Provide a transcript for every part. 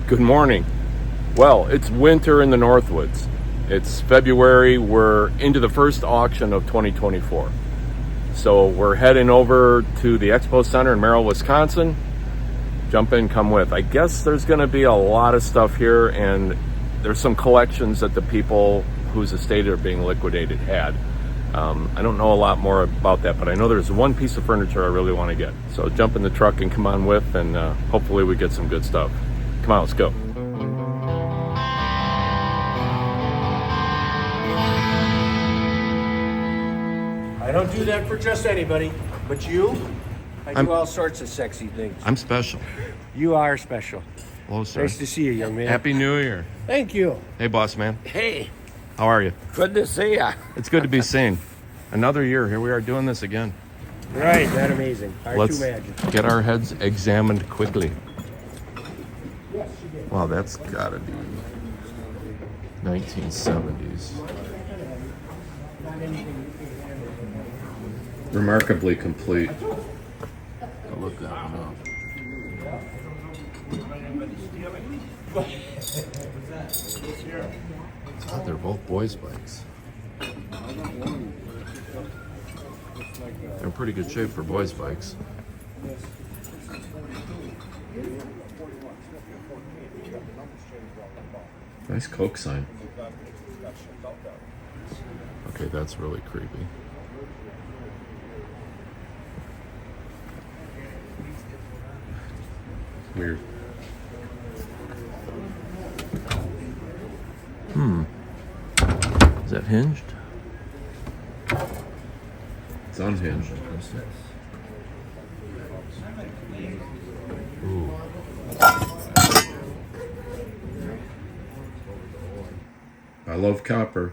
Good morning. Well, it's winter in the Northwoods. It's February. We're into the first auction of 2024. So we're heading over to the Expo Center in Merrill, Wisconsin. Jump in, come with. I guess there's going to be a lot of stuff here, and there's some collections that the people whose estate are being liquidated had. I don't know a lot more about that, but I know there's one piece of furniture I really want to get. So jump in the truck and come on with, and hopefully we get some good stuff. Come on, let's go. I don't do that for just anybody, but you, I do all sorts of sexy things. I'm special. You are special. Hello, sir. Nice to see you, young man. Happy New Year. Thank you. Hey, boss man. Hey, How are you? good to see ya. It's good to be seen. Another year. Here we are doing this again. Right, that amazing. Hard Let's to imagine. get our heads examined quickly. Wow, that's gotta be 1970s. Remarkably complete. I'll look that one up. God, they're both boys' bikes. They're in pretty good shape for boys' bikes. Nice Coke sign. Okay, that's really creepy. Weird. Is that hinged? It's unhinged. Ooh. I love copper.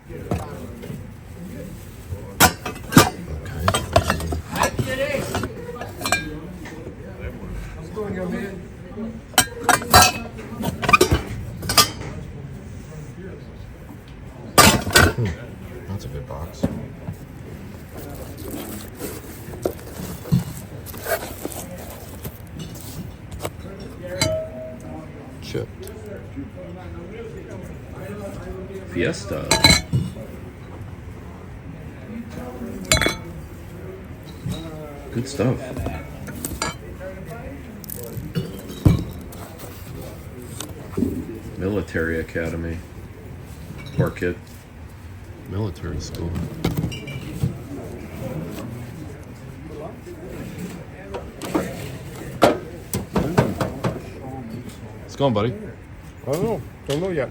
Okay. That's a good box. Chipped. Fiesta. Good stuff. Military Academy. Poor kid. Military school. What's going, buddy? I don't know. Don't know yet.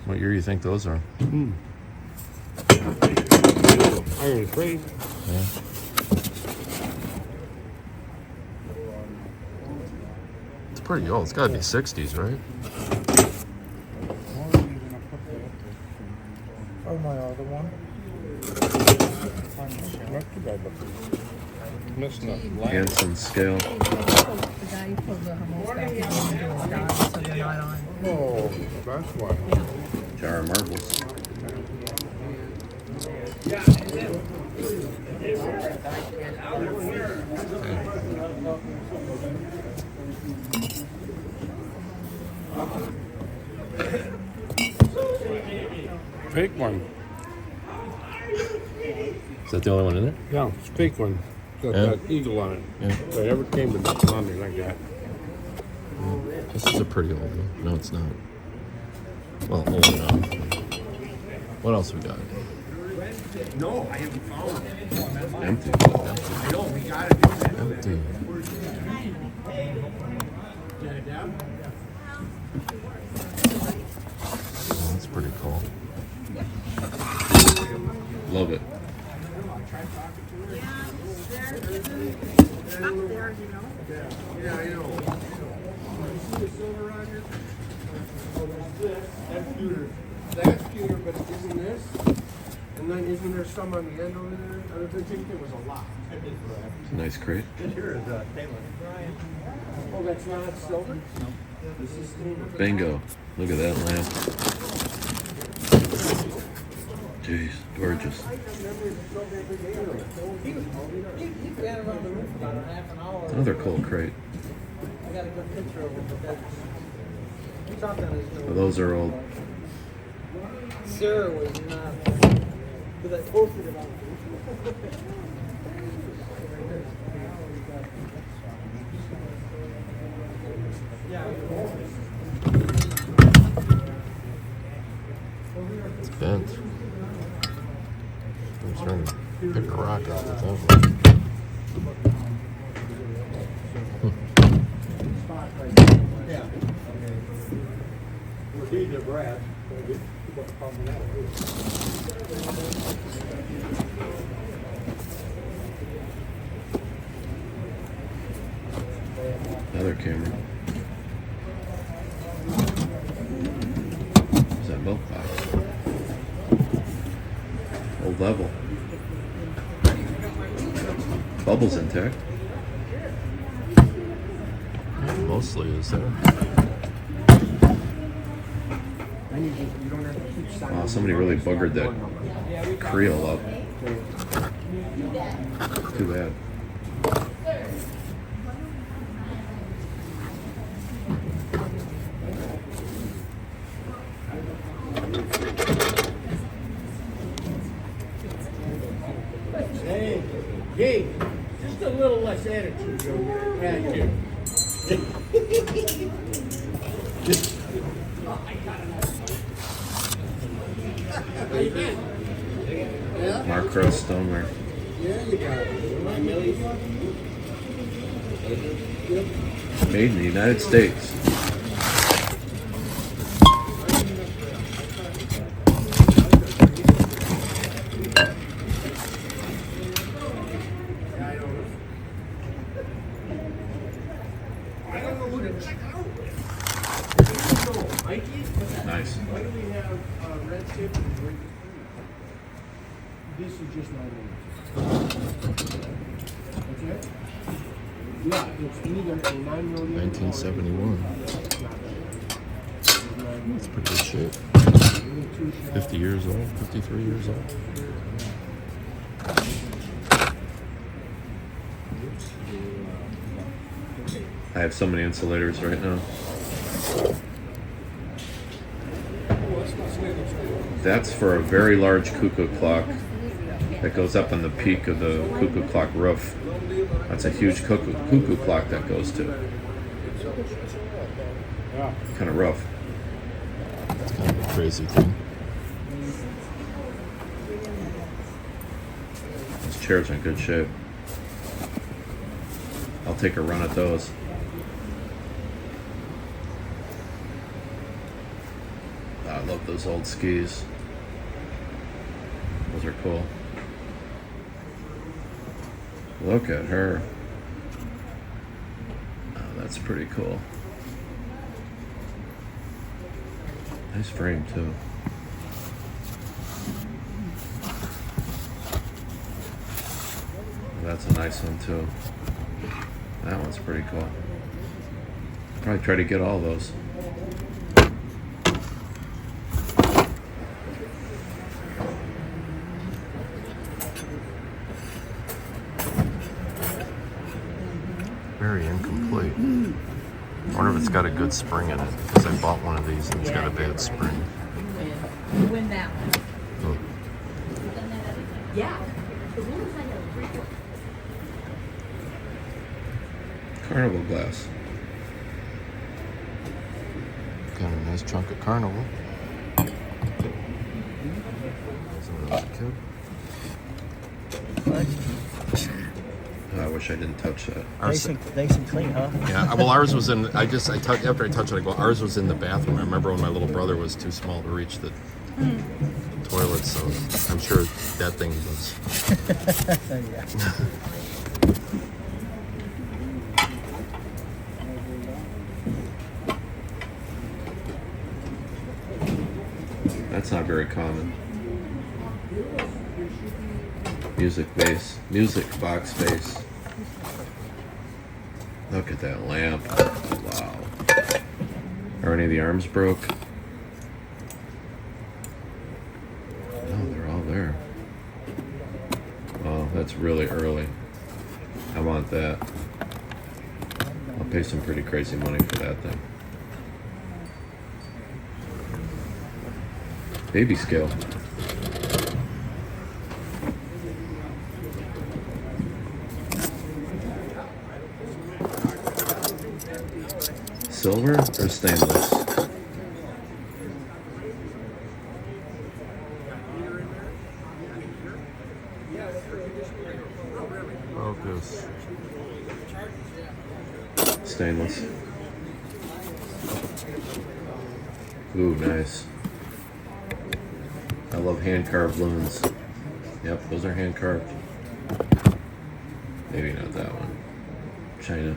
What year do you think those are? Iron Freight. Yeah. It's pretty old. It's got to be 60s, right? Oh, my other one. Not too bad, but missing a line. Hanson scale. The guy who pulled the hummus back in into his dog, so they're not on. Oh, that's why. Jar of marbles. Fake one. Is that the only one in there? Yeah, it's fake one. Got Yeah. that eagle on it. Yeah. If I ever came to nothing on me like that. This is a pretty old one. No, it's not. Well, old enough. What else we got? No, I haven't found it. Empty. I know, we gotta do that. Empty. Oh, that's pretty cool. Love it. Yeah, I know. That's cuter, but isn't this? And then isn't there some on the end over there? I think there was a lot. It's a nice crate. Here is Taylor. Oh, that's not silver? No. This is stainless. Bingo. Look at that lamp. Jeez, gorgeous. He ran around the roof about a half an hour. Another cool crate. I got a good picture of him, but that's... He's out on his Oh, those are old. Sarah was not... Because I posted it on It's bent. I'm trying to pick a rock out with that one. Yeah. These are brass. Another camera. Is that milk box? Old level. Bubbles intact. Mostly is there. Wow, somebody really buggered that creel up. Too bad. Hey, Gabe, just a little less attitude, Joe. Yeah, you. Mark Cross stoneware. Yeah, you got it. Made in the United States. I don't know who to check out. Mikey? Nice. Why do we have red tip and green? This is just not in. Okay? Yeah, it's either a 9mm. 1971. That's pretty good shape. 50 years old, 53 years old. I have so many insulators right now. That's for a very large cuckoo clock that goes up on the peak of the cuckoo clock roof. That's a huge cuckoo clock that goes to. Kind of rough. It's kind of a crazy thing. Those chairs are in good shape. I'll take a run at those. I love those old skis. Those are cool. Look at her. Oh, that's pretty cool. Nice frame too. That's a nice one too. That one's pretty cool. Probably try to get all those. Very incomplete. I wonder if it's got a good spring in it, because I bought one of these and it's got a bad spring. You win that one. Oh. Yeah. Carnival glass. Got a nice chunk of Carnival. As when I was a kid. I wish I didn't touch that. Nice and clean, huh? Yeah, well, ours was in. After I touched it, I go. Ours was in the bathroom. I remember when my little brother was too small to reach the toilet, so I'm sure that thing was. That's not very common. Music base, music box base. Look at that lamp. Wow. Are any of the arms broke? No, they're all there. Oh, that's really early. I want that. I'll pay some pretty crazy money for that thing. Baby scale. Silver or stainless? Focus. Stainless. Ooh, nice. I love hand-carved loons. Yep, those are hand-carved. Maybe not that one. China.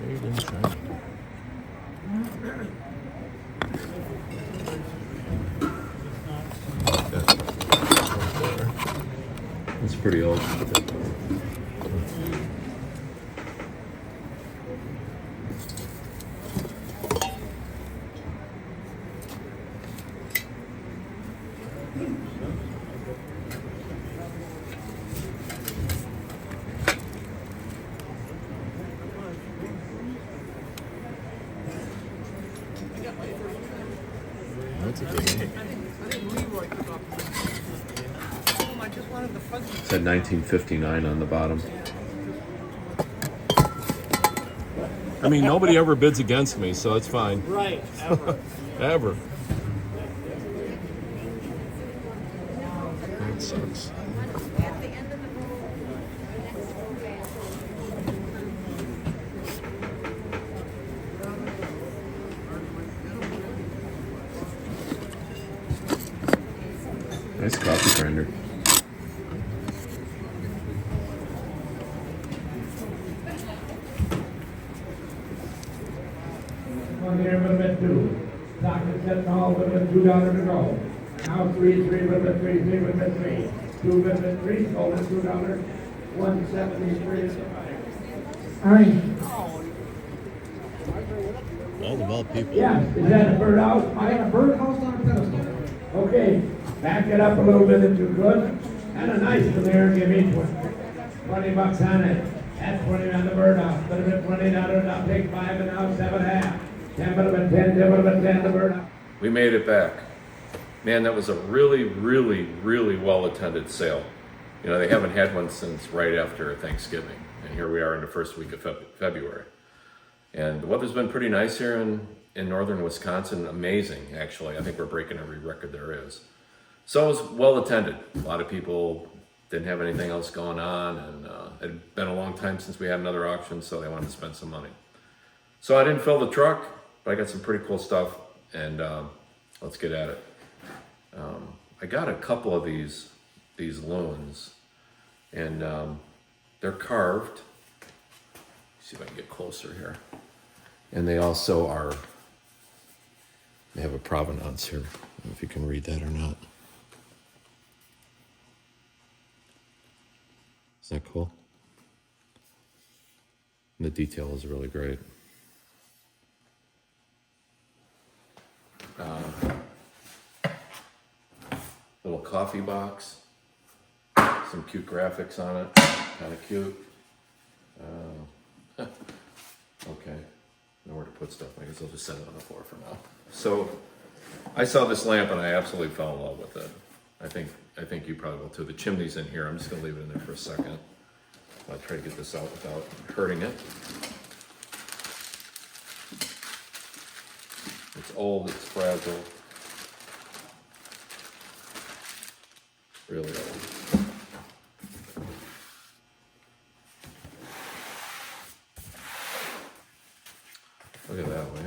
Made in China. That's pretty old. That's a good one. It said 1959 on the bottom. I mean, nobody ever bids against me, so it's fine. Right, ever. Ever. That sucks. Nice coffee grinder. One here, would have been two. Socket set all would have been $2 to go. Now three would have been three would have been three. Two would have been three, sold at $2. 173 is the buyer. All right. All of all people. Yes, is that a birdhouse? I got a birdhouse on a pedestal. Okay, back it up a little bit if you could. And a nice one there, give each one. $20 on it. That's 20 on the birdhouse. Would have been $20, I'll take 5 and now 7.5. 10 would have been 10, 10 would have been 10 the birdhouse. We made it back. Man, that was a really, really, really well-attended sale. You know, they haven't had one since right after Thanksgiving. And here we are in the first week of February. And the weather's been pretty nice here in northern Wisconsin. Amazing, actually. I think we're breaking every record there is. So it was well-attended. A lot of people didn't have anything else going on. And it had been a long time since we had another auction, so they wanted to spend some money. So I didn't fill the truck, but I got some pretty cool stuff. And let's get at it. I got a couple of these loons, and they're carved. Let's see if I can get closer here. And they also are, they have a provenance here. I don't know if you can read that or not. Is that cool? And the detail is really great. Little coffee box, some cute graphics on it, kind of cute. Okay, know where to put stuff. I guess I'll just set it on the floor for now. So I saw this lamp and I absolutely fell in love with it. I think you probably will too. The chimney's in here. I'm just gonna leave it in there for a second. I'll try to get this out without hurting it. It's old, it's fragile. Really old. Look at that way.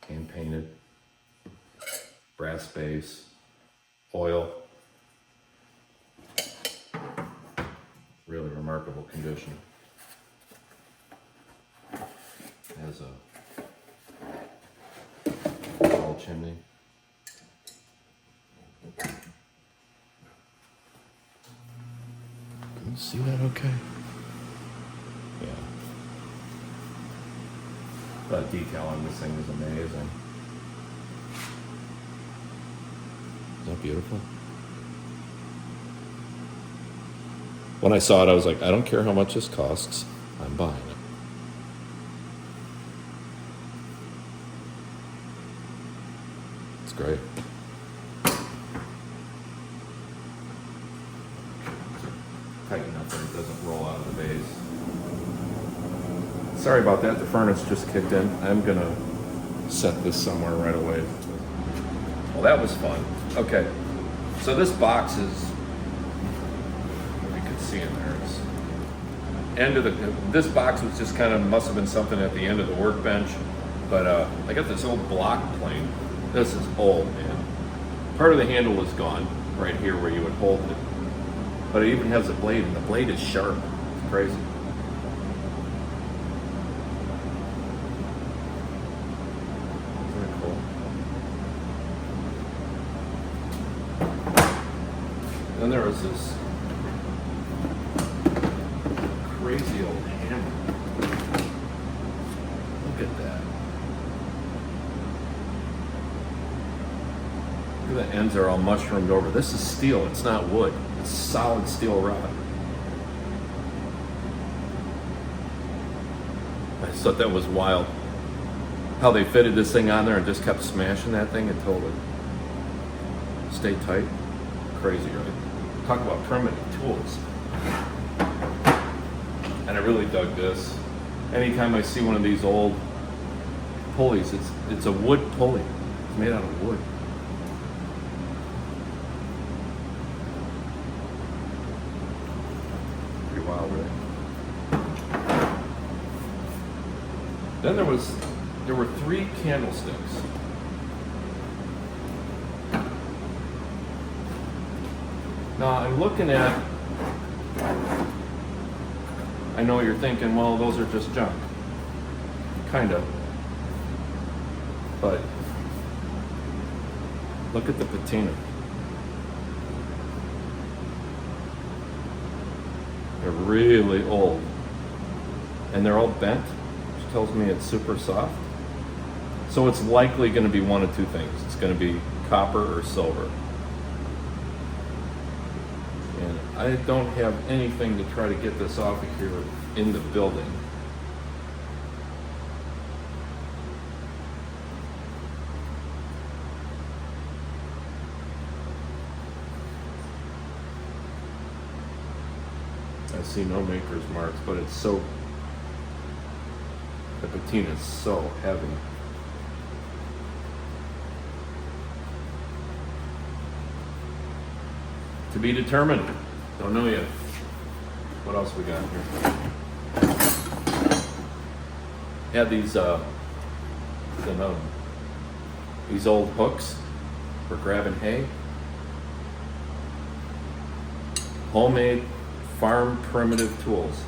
Hand painted. Brass base. Oil. Really remarkable condition. Has a tall chimney. See that okay? Yeah. That decal on this thing is amazing. Is that beautiful? When I saw it, I was like, I don't care how much this costs. I'm buying it. It's great. Tighten up so it doesn't roll out of the base. Sorry about that. The furnace just kicked in. I'm going to set this somewhere right away. Well, that was fun. Okay. So this box is, you can see in there, it's end of this box was just kind of, must have been something at the end of the workbench. But I got this old block plane. This is old, man. Part of the handle is gone right here where you would hold it. But it even has a blade, and the blade is sharp. It's crazy. Isn't that cool? Then there was this crazy old hammer. Look at that. Look at the ends are all mushroomed over. This is steel, it's not wood. It's solid steel rod. I just thought that was wild. How they fitted this thing on there and just kept smashing that thing until it stayed tight. Crazy, right? Talk about primitive tools. And I really dug this. Anytime I see one of these old pulleys, it's a wood pulley. It's made out of wood. Pretty wild, really. Then there were 3 candlesticks. Now I'm looking at, I know you're thinking, well, those are just junk. Kind of. But look at the patina. They're really old. And they're all bent, which tells me it's super soft. So it's likely going to be one of 2 things. It's going to be copper or silver. And I don't have anything to try to get this off of here in the building. I see no maker's marks, but it's so, the patina is so heavy. To be determined. Don't know yet. What else we got here? Had these these old hooks for grabbing hay. Homemade farm primitive tools.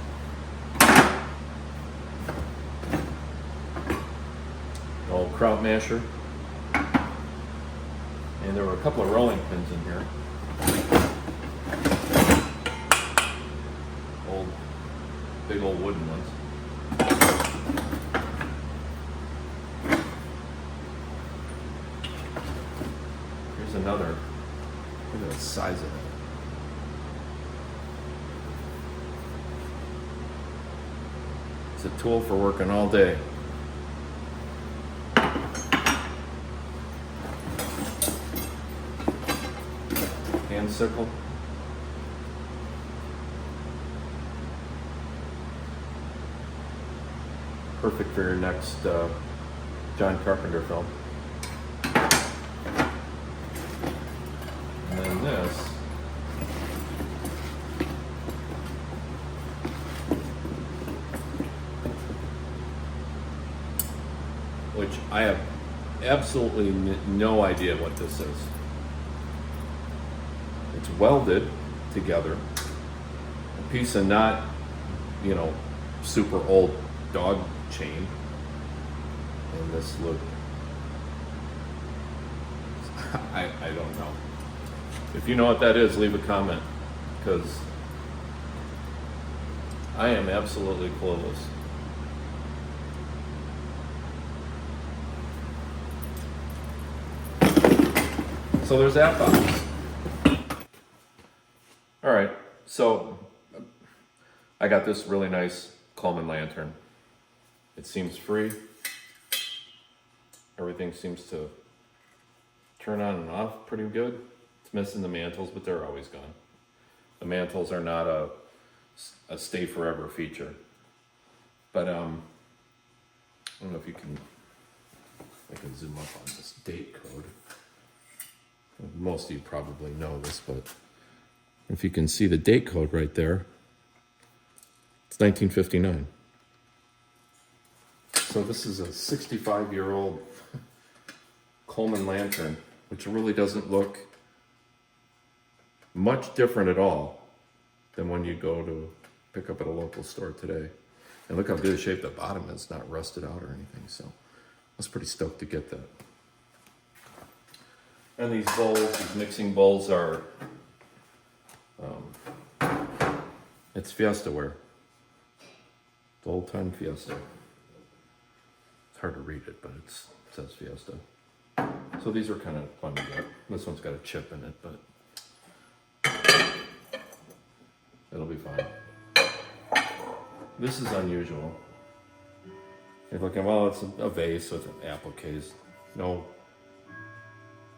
An old kraut masher. And there were a couple of rolling pins in here. Big old wooden ones. Here's another. Look at the size of it. It's a tool for working all day. Hand sickle. Perfect for your next John Carpenter film. And then this. Which I have absolutely no idea what this is. It's welded together. A piece of not, super old dog chain, and this look, I don't know. If you know what that is, leave a comment, because I am absolutely clueless. So there's that box. All right, so I got this really nice Coleman lantern. It seems free. Everything seems to turn on and off pretty good. It's missing the mantles, but they're always gone. The mantles are not a stay forever feature. But I don't know if you can, I can zoom up on this date code. Most of you probably know this, but if you can see the date code right there, it's 1959. So this is a 65-year-old Coleman lantern, which really doesn't look much different at all than when you go to pick up at a local store today. And look how good a shape the bottom is, not rusted out or anything. So I was pretty stoked to get that. And these bowls, these mixing bowls are, it's Fiesta ware. It's old-time Fiesta. It's hard to read it, but it says Fiesta. So these are kind of fun to get. This one's got a chip in it, but it'll be fine. This is unusual. You're looking, well, it's a vase with an appliques. No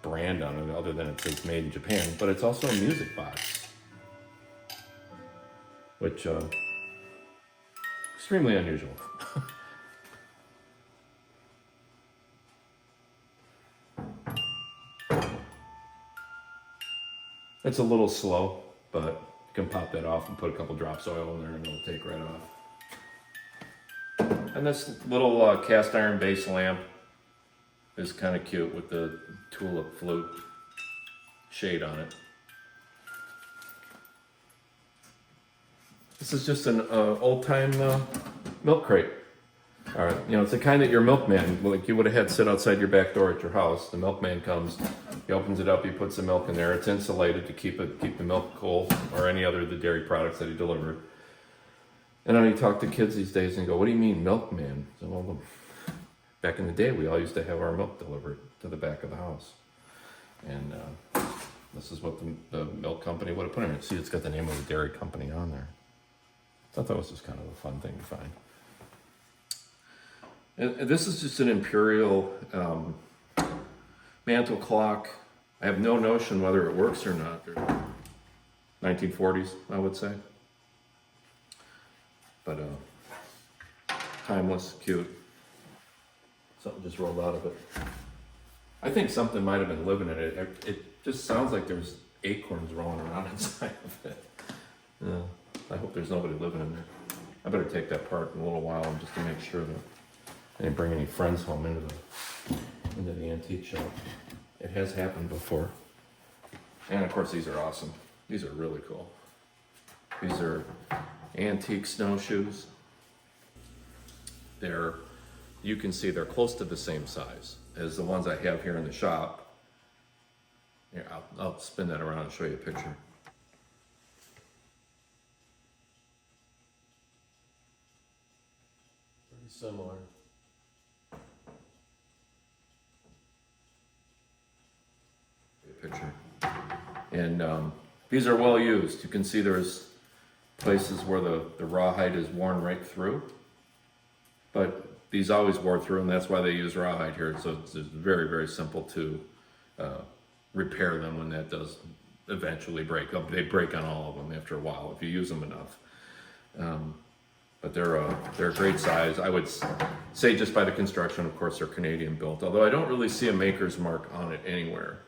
brand on it other than it says made in Japan, but it's also a music box, which extremely unusual. It's a little slow, but you can pop that off and put a couple drops of oil in there and it'll take right off. And this little cast iron base lamp is kind of cute with the tulip flute shade on it. This is just an old-time milk crate. All right, you know, it's the kind that your milkman, like you would have had sit outside your back door at your house. The milkman comes, he opens it up, he puts the milk in there. It's insulated to keep the milk cold, or any other of the dairy products that he delivered. And then you talk to kids these days and go, "What do you mean, milkman?" So, well, back in the day, we all used to have our milk delivered to the back of the house, and this is what the milk company would have put in it. See, it's got the name of the dairy company on there. So I thought it was just kind of a fun thing to find. And this is just an imperial mantle clock. I have no notion whether it works or not. 1940s, I would say. But timeless, cute. Something just rolled out of it. I think something might have been living in it. It just sounds like there's acorns rolling around inside of it. I hope there's nobody living in there. I better take that apart in a little while just to make sure that I didn't bring any friends home into the antique shop. It has happened before. And of course, these are awesome. These are really cool. These are antique snowshoes. You can see they're close to the same size as the ones I have here in the shop. Here, I'll spin that around and show you a picture. Pretty similar. A picture. And these are well used. You can see there's places where the rawhide is worn right through, but these always wore through, and that's why they use rawhide here. So it's very, very simple to repair them when that does eventually break up. They break on all of them after a while if you use them enough. But they're a great size. I would say just by the construction, of course, they're Canadian built, although I don't really see a maker's mark on it anywhere.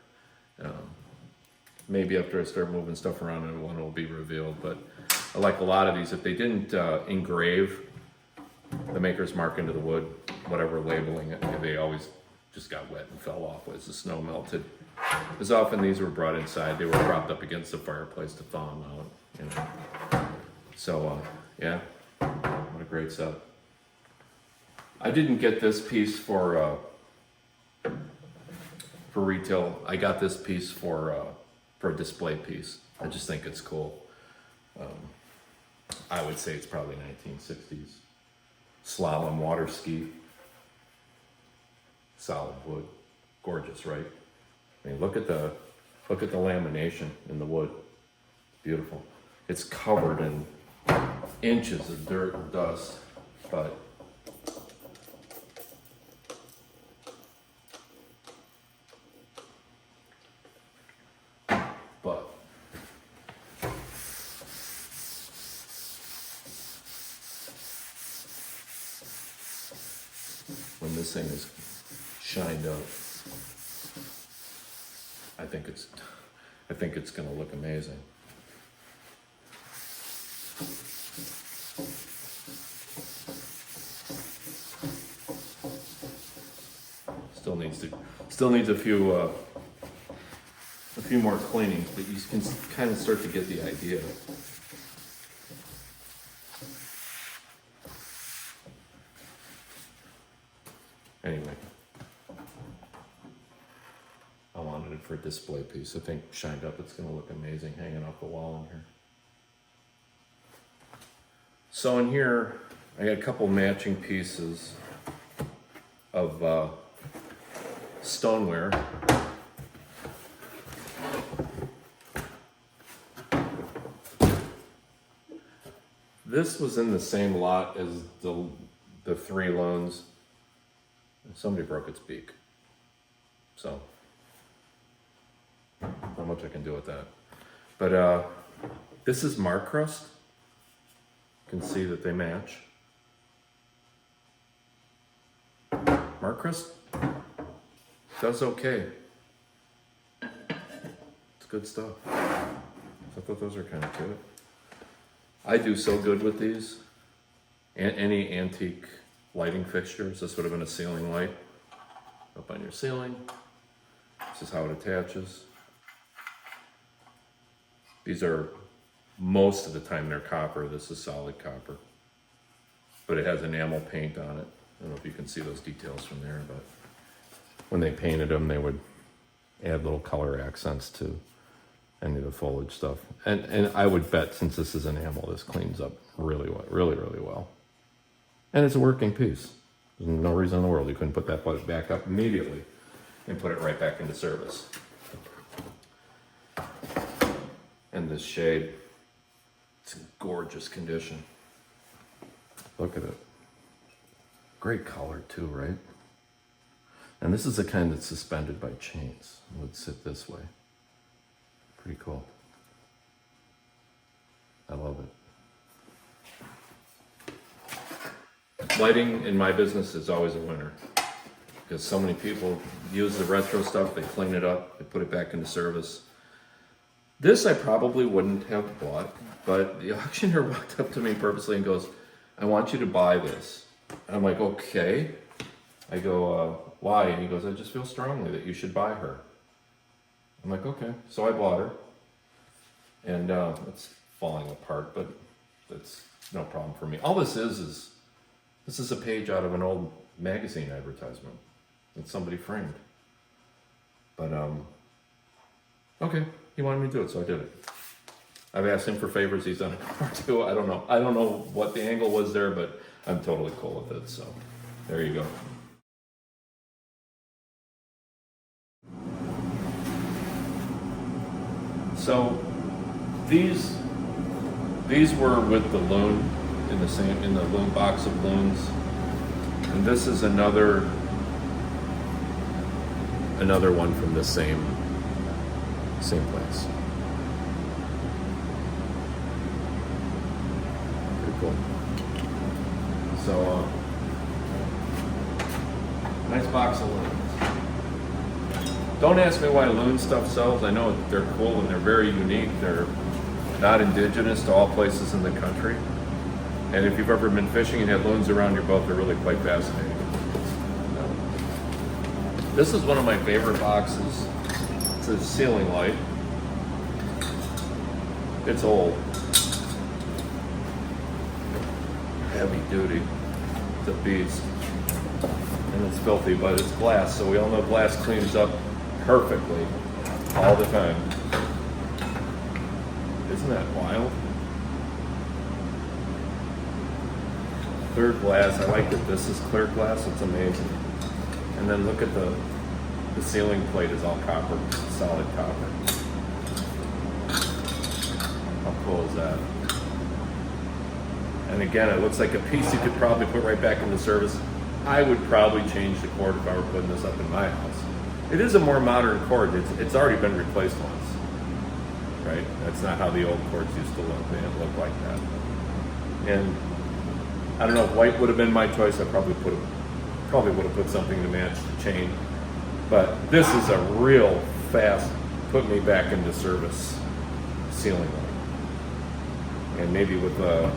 Maybe after I start moving stuff around and one will be revealed, but I like a lot of these. If they didn't engrave the maker's mark into the wood, whatever labeling it, they always just got wet and fell off as the snow melted. As often these were brought inside, they were propped up against the fireplace to thaw them out. You know. So yeah, what a great set. I didn't get this piece for retail. I got this piece for a display piece. I just think it's cool. I would say it's probably 1960s. Slalom water ski. Solid wood. Gorgeous, right? I mean, look at the lamination in the wood. Beautiful. It's covered in inches of dirt and dust, but when this thing is shined up, I think it's going to look amazing. Still needs a few more cleanings, but you can kind of start to get the idea. Anyway, I wanted it for a display piece. I think shined up, it's going to look amazing hanging off the wall in here. So in here, I got a couple matching pieces of stoneware. This was in the same lot as the three loans. Somebody broke its beak. So, not much I can do with that. But this is Mark Crust. You can see that they match. Mark Crust does okay. It's good stuff. I thought those are kind of cute. I do so good with these. Any antique lighting fixtures. This would have been a ceiling light up on your ceiling. This is how it attaches. These are, most of the time they're copper. This is solid copper. But it has enamel paint on it. I don't know if you can see those details from there, but when they painted them, they would add little color accents to any of the foliage stuff. And I would bet, since this is enamel, this cleans up really well, really well. And it's a working piece. There's no reason in the world you couldn't put that back up immediately and put it right back into service. And this shade, it's in gorgeous condition. Look at it. Great color too, right? And this is the kind that's suspended by chains. It would sit this way. Pretty cool. I love it. Lighting in my business is always a winner, because so many people use the retro stuff, they clean it up, they put it back into service. This I probably wouldn't have bought, but the auctioneer walked up to me purposely and goes, "I want you to buy this." I'm like, okay. I go, why? And he goes, "I just feel strongly that you should buy her." I'm like, okay. So I bought her. And it's falling apart, but that's no problem for me. All this is a page out of an old magazine advertisement that somebody framed. But, okay, he wanted me to do it, so I did it. I've asked him for favors, he's done it before too. I don't know what the angle was there, but I'm totally cool with it, so there you go. So these were with the loon in the loon box of loons, and this is another one from the same place. Pretty cool. So nice box of loons. Don't ask me why loon stuff sells. I know they're cool and they're very unique. They're not indigenous to all places in the country. And if you've ever been fishing and had loons around your boat, they're really quite fascinating. This is one of my favorite boxes. It's a ceiling light. It's old. Heavy duty. It's a beast. And it's filthy, but it's glass, so we all know glass cleans up perfectly all the time. Isn't that wild? clear glass. I like that this is clear glass. It's amazing. And then look at the ceiling plate is all copper, solid copper. How cool is that? And again, it looks like a piece you could probably put right back into service. I would probably change the cord if I were putting this up in my house. It is a more modern cord. It's already been replaced once, right? That's not how the old cords used to look. They didn't look like that. And I don't know if white would have been my choice. I probably would have put something to match the chain. But this is a real fast, put me back into service ceiling light. And maybe with a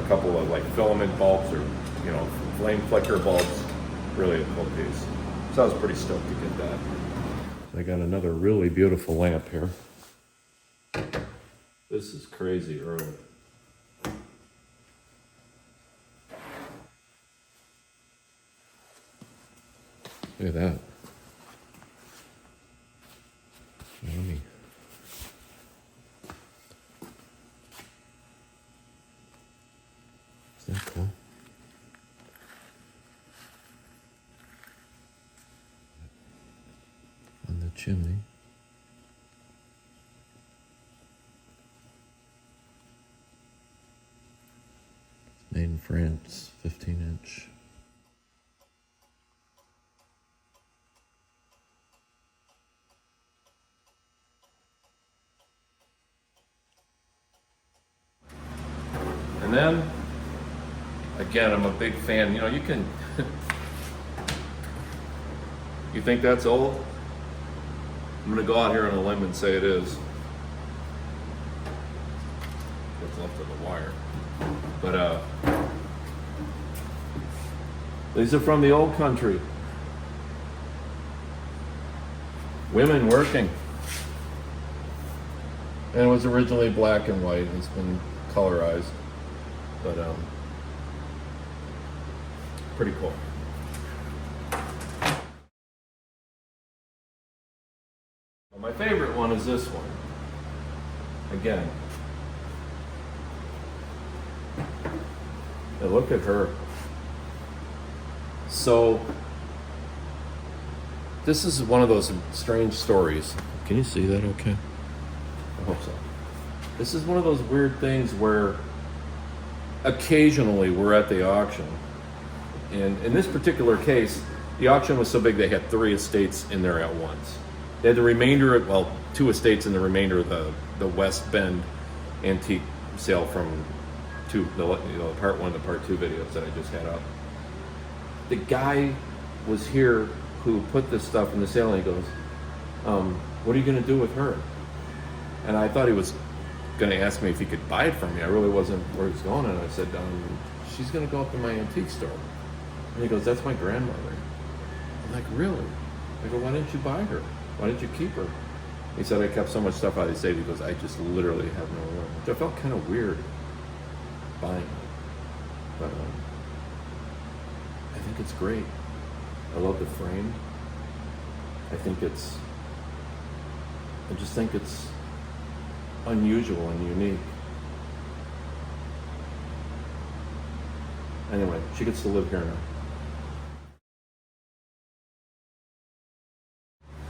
couple of like filament bulbs or, you know, flame flicker bulbs, really a cool piece. So I was pretty stoked to get that. I got another really beautiful lamp here. This is crazy early. Look at that. Yummy. Isn't that cool? On the chimney. Made in France, 15-inch. And then, again, I'm a big fan. You know, you can. You think that's old? I'm gonna go out here on a limb and say it is. What's left of the wire. But these are from the old country. Women working. And it was originally black and white. It's been colorized. But pretty cool. Well, my favorite one is this one. Again. Now look at her. So this is one of those strange stories. Can you see that okay? I hope so. This is one of those weird things where occasionally we're at the auction. And in this particular case, the auction was so big they had 3 estates in there at once. They had the remainder of, well, 2 estates in the remainder of the West Bend antique sale from part 1 to part 2 videos that I just had up. The guy was here who put this stuff in the sale and he goes, what are you gonna do with her? And I thought he was gonna ask me if he could buy it from me. I really wasn't where he was going, and I said, she's gonna go up to my antique store. And he goes, that's my grandmother. I'm like, really? I go, why didn't you buy her? Why didn't you keep her? He said, I kept so much stuff out of the estate. He goes, I just literally have no room. Which I felt kind of weird buying it. But I think it's great. I love the frame. I just think it's unusual and unique. Anyway, she gets to live here now.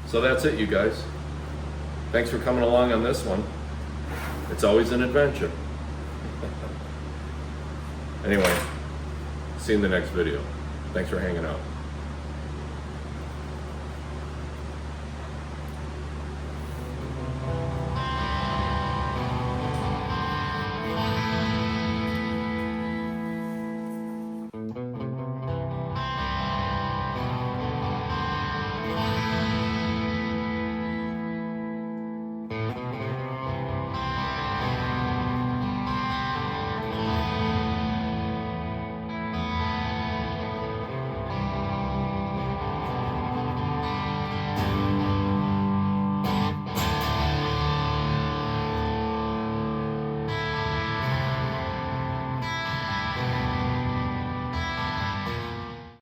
So that's it, you guys. Thanks for coming along on this one. It's always an adventure. Anyway, see you in the next video. Thanks for hanging out.